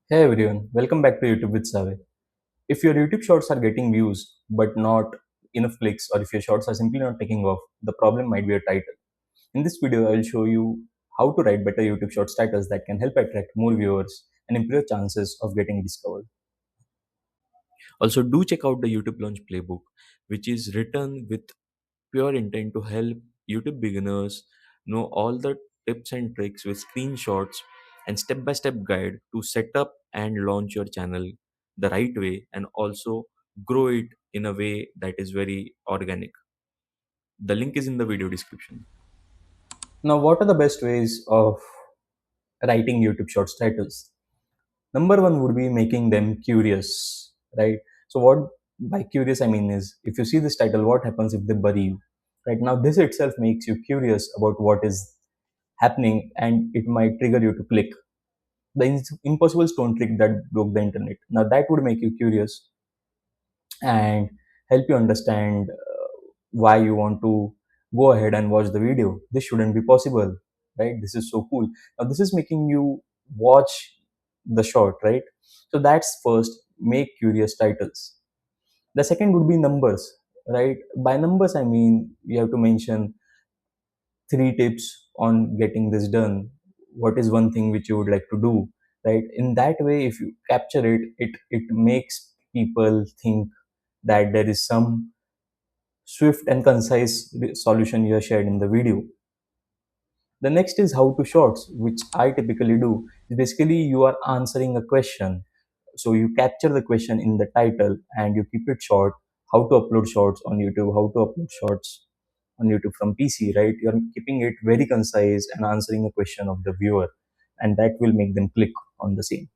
Hey everyone, welcome back to YouTube with Saave. If your YouTube shorts are getting views but not enough clicks, or if your shorts are simply not taking off, the problem might be a title. In this video, I will show you how to write better YouTube shorts titles that can help attract more viewers and improve your chances of getting discovered. Also, do check out the YouTube Launch Playbook, which is written with pure intent to help YouTube beginners know all the tips and tricks with screenshots and step by step guide to set up and launch your channel the right way and also grow it in a way that is very organic. The link is in the video description. Now, what are the best ways of writing YouTube Shorts titles? Number one would be making them curious, right? So, what by curious I mean is if you see this title, what happens if they bury you? Right now, this itself makes you curious about what is happening and it might trigger you to click. The impossible stone trick that broke the internet. Now, that would make you curious and help you understand why you want to go ahead and watch the video. This shouldn't be possible, right? This is so cool. Now, this is making you watch the short, right? So, that's first, make curious titles. The second would be numbers, right? By numbers, I mean you have to mention three tips on getting this done. What is one thing which you would like to do, right? In that way, if you capture it, it makes people think that there is some swift and concise solution you have shared in the video. The next is how to shorts, which I typically do. Basically, you are answering a question. So you capture the question in the title and you keep it short. How to upload shorts on YouTube, how to upload shorts on YouTube from PC, right? You're keeping it very concise and answering a question of the viewer, and that will make them click on the same.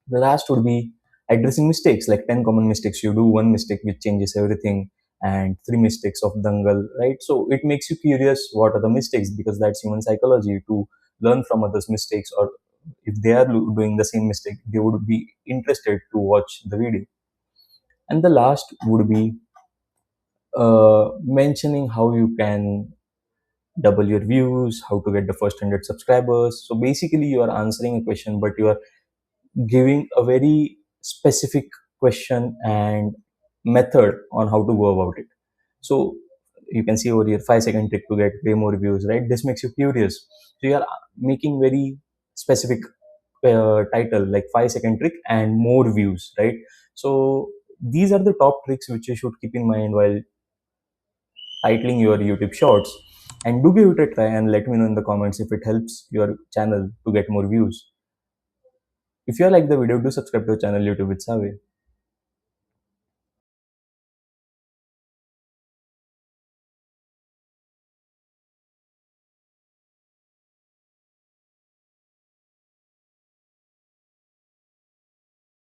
The last would be addressing mistakes, like 10 common mistakes you do, one mistake which changes everything, and three mistakes of dangle, right? So it makes you curious what are the mistakes, because that's human psychology to learn from others' mistakes, or if they are doing the same mistake, they would be interested to watch the video. And the last would be mentioning how you can double your views, how to get the first 100 subscribers. So basically, you are answering a question, but you are giving a very specific question and method on how to go about it. So you can see over here 5-second trick to get way more views, right? This makes you curious. So you are making very specific title like 5-second trick and more views, right? So these are the top tricks which you should keep in mind while titling your YouTube shorts. And do give it a try and let me know in the comments if it helps your channel to get more views. If you like the video, do subscribe to our channel YouTube with Saave.